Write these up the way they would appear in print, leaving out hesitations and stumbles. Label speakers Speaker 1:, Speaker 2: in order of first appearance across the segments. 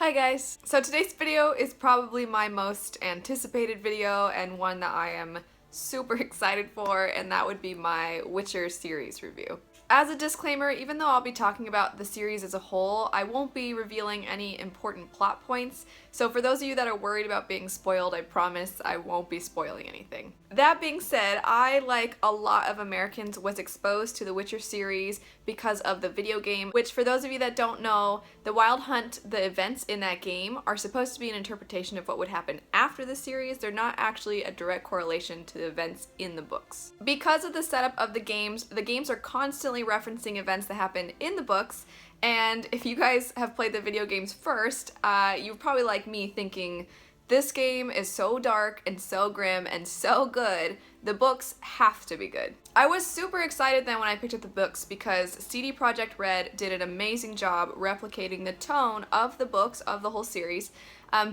Speaker 1: Hi guys! So today's video is probably my most anticipated video and one that I am super excited for, and that would be my Witcher series review. As a disclaimer, even though I'll be talking about the series as a whole, I won't be revealing any important plot points, so for those of you that are worried about being spoiled, I promise I won't be spoiling anything. That being said, I, like a lot of Americans, was exposed to the Witcher series because of the video game, which for those of you that don't know, the Wild Hunt, the events in that game, are supposed to be an interpretation of what would happen after the series. They're not actually a direct correlation to the events in the books. Because of the setup of the games are constantly referencing events that happen in the books, and if you guys have played the video games first, you're probably like me thinking, this game is so dark and so grim and so good, the books have to be good. I was super excited then when I picked up the books because CD Projekt Red did an amazing job replicating the tone of the books of the whole series,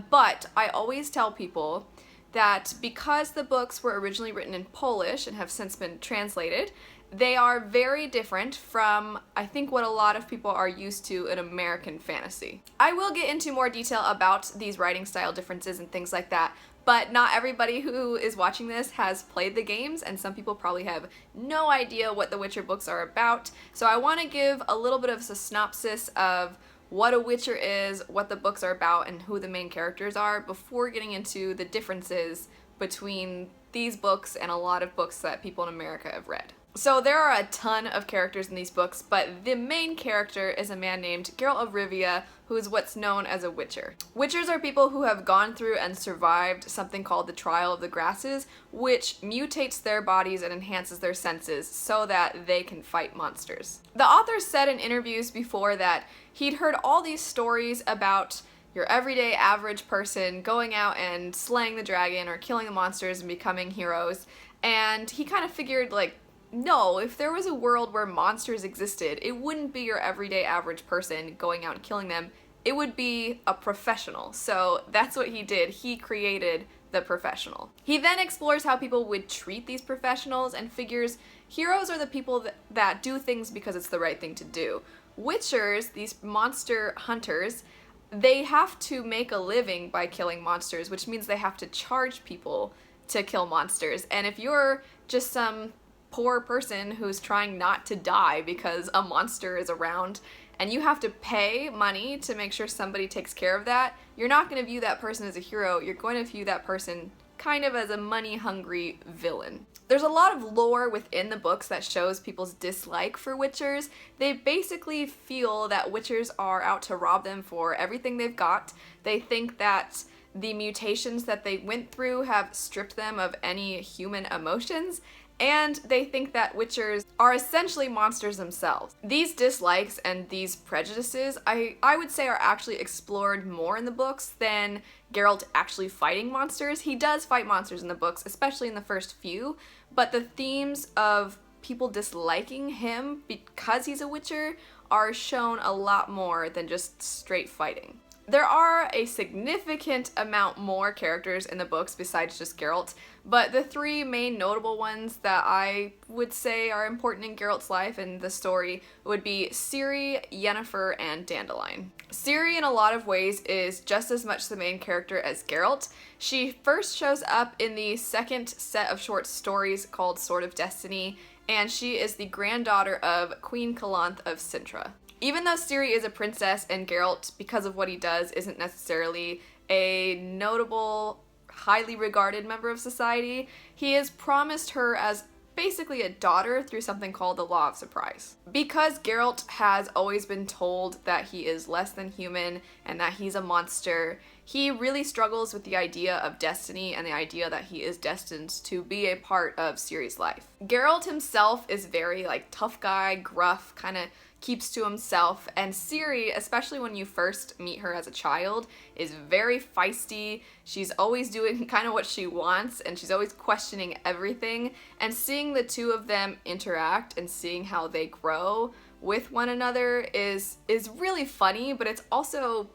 Speaker 1: but I always tell people that because the books were originally written in Polish and have since been translated, they are very different from, I think, what a lot of people are used to in American fantasy. I will get into more detail about these writing style differences and things like that, but not everybody who is watching this has played the games, and some people probably have no idea what the Witcher books are about. So I want to give a little bit of a synopsis of what a Witcher is, what the books are about, and who the main characters are before getting into the differences between these books and a lot of books that people in America have read. So there are a ton of characters in these books, but the main character is a man named Geralt of Rivia, who is what's known as a Witcher. Witchers are people who have gone through and survived something called the Trial of the Grasses, which mutates their bodies and enhances their senses so that they can fight monsters. The author said in interviews before that he'd heard all these stories about your everyday average person going out and slaying the dragon or killing the monsters and becoming heroes, and he kind of figured, like, no, if there was a world where monsters existed, it wouldn't be your everyday average person going out and killing them. It would be a professional. So that's what he did. He created the professional. He then explores how people would treat these professionals and figures heroes are the people that do things because it's the right thing to do. Witchers, these monster hunters, they have to make a living by killing monsters, which means they have to charge people to kill monsters. And if you're just some poor person who's trying not to die because a monster is around and you have to pay money to make sure somebody takes care of that, you're not going to view that person as a hero. You're going to view that person kind of as a money-hungry villain. There's a lot of lore within the books that shows people's dislike for Witchers. They basically feel that Witchers are out to rob them for everything they've got. They think that the mutations that they went through have stripped them of any human emotions, and they think that Witchers are essentially monsters themselves. These dislikes and these prejudices, I would say, are actually explored more in the books than Geralt actually fighting monsters. He does fight monsters in the books, especially in the first few, but the themes of people disliking him because he's a Witcher are shown a lot more than just straight fighting. There are a significant amount more characters in the books besides just Geralt, but the three main notable ones that I would say are important in Geralt's life and the story would be Ciri, Yennefer, and Dandelion. Ciri, in a lot of ways, is just as much the main character as Geralt. She first shows up in the second set of short stories called Sword of Destiny, and she is the granddaughter of Queen Calanth of Cintra. Even though Ciri is a princess and Geralt, because of what he does, isn't necessarily a notable, highly regarded member of society, he has promised her as basically a daughter through something called the Law of Surprise. Because Geralt has always been told that he is less than human and that he's a monster, he really struggles with the idea of destiny and the idea that he is destined to be a part of Ciri's life. Geralt himself is very, like, tough guy, gruff, kind of keeps to himself, and Ciri, especially when you first meet her as a child, is very feisty. She's always doing kind of what she wants, and she's always questioning everything, and seeing the two of them interact and seeing how they grow with one another is really funny, but it's also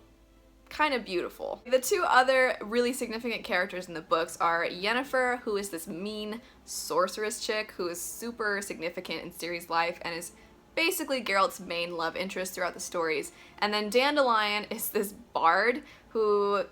Speaker 1: kind of beautiful. The two other really significant characters in the books are Yennefer, who is this mean sorceress chick who is super significant in Ciri's life and is basically Geralt's main love interest throughout the stories. And then Dandelion is this bard who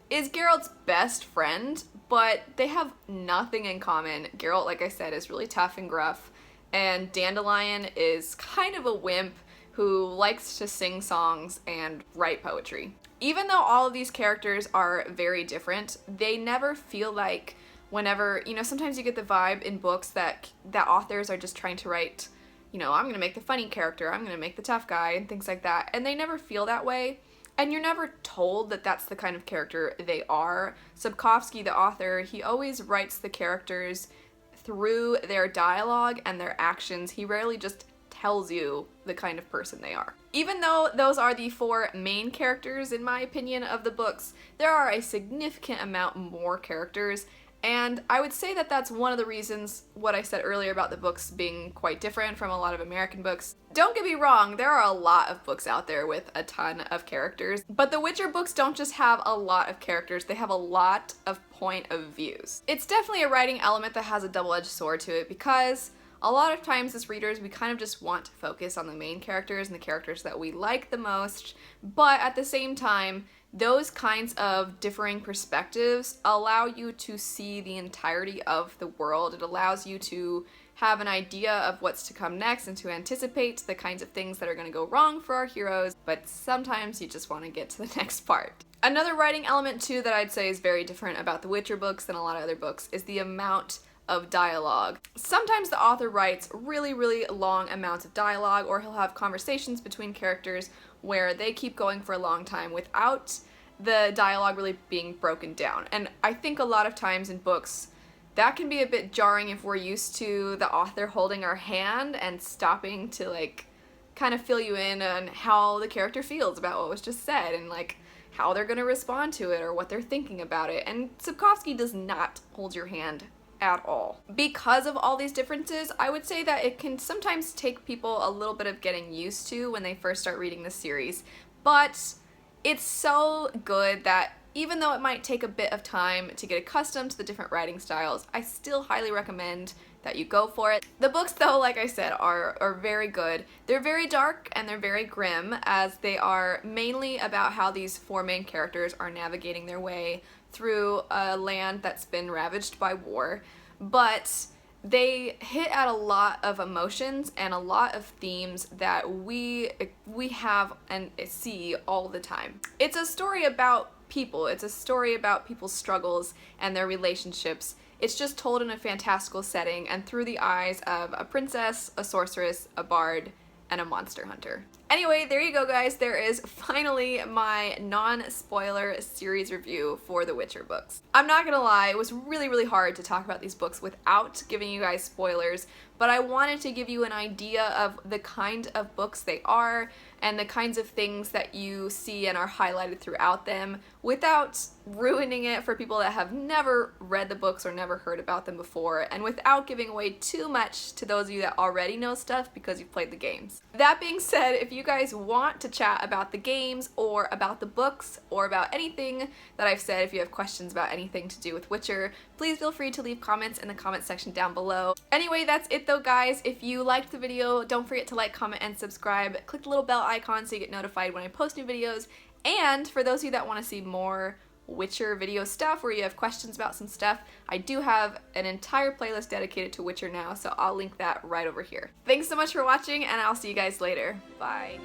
Speaker 1: is Geralt's best friend, but they have nothing in common. Geralt, like I said, is really tough and gruff, and Dandelion is kind of a wimp who likes to sing songs and write poetry. Even though all of these characters are very different, they never feel like whenever, sometimes you get the vibe in books that authors are just trying to write, I'm gonna make the funny character, I'm gonna make the tough guy, and things like that, and they never feel that way. And you're never told that that's the kind of character they are. Sapkowski, the author, he always writes the characters through their dialogue and their actions. He rarely just tells you the kind of person they are. Even though those are the 4 main characters, in my opinion, of the books, there are a significant amount more characters. And I would say that that's one of the reasons what I said earlier about the books being quite different from a lot of American books. Don't get me wrong, there are a lot of books out there with a ton of characters, but the Witcher books don't just have a lot of characters, they have a lot of point of views. It's definitely a writing element that has a double-edged sword to it, because a lot of times as readers we kind of just want to focus on the main characters and the characters that we like the most, but at the same time, those kinds of differing perspectives allow you to see the entirety of the world. It allows you to have an idea of what's to come next and to anticipate the kinds of things that are going to go wrong for our heroes, but sometimes you just want to get to the next part. Another writing element too that I'd say is very different about the Witcher books than a lot of other books is the amount of dialogue. Sometimes the author writes really, really long amounts of dialogue, or he'll have conversations between characters where they keep going for a long time without the dialogue really being broken down. And I think a lot of times in books, that can be a bit jarring if we're used to the author holding our hand and stopping to kind of fill you in on how the character feels about what was just said and how they're gonna respond to it or what they're thinking about it. And Sapkowski does not hold your hand at all. Because of all these differences, I would say that it can sometimes take people a little bit of getting used to when they first start reading the series, but it's so good that even though it might take a bit of time to get accustomed to the different writing styles, I still highly recommend that you go for it. The books though, like I said, are very good. They're very dark and they're very grim, as they are mainly about how these 4 main characters are navigating their way through a land that's been ravaged by war, but they hit at a lot of emotions and a lot of themes that we have and see all the time. It's a story about people. It's a story about people's struggles and their relationships. It's just told in a fantastical setting and through the eyes of a princess, a sorceress, a bard, and a monster hunter. Anyway, there you go guys, there is finally my non-spoiler series review for the Witcher books. I'm not gonna lie, it was really, really hard to talk about these books without giving you guys spoilers, but I wanted to give you an idea of the kind of books they are and the kinds of things that you see and are highlighted throughout them without ruining it for people that have never read the books or never heard about them before, and without giving away too much to those of you that already know stuff because you've played the games. That being said, if you guys want to chat about the games or about the books or about anything that I've said, if you have questions about anything to do with Witcher, please feel free to leave comments in the comment section down below. Anyway, that's it though guys. If you liked the video, don't forget to like, comment, and subscribe. Click the little bell icon so you get notified when I post new videos. And for those of you that want to see more Witcher video stuff, where you have questions about some stuff, I do have an entire playlist dedicated to Witcher now, so I'll link that right over here. Thanks so much for watching, and I'll see you guys later. Bye.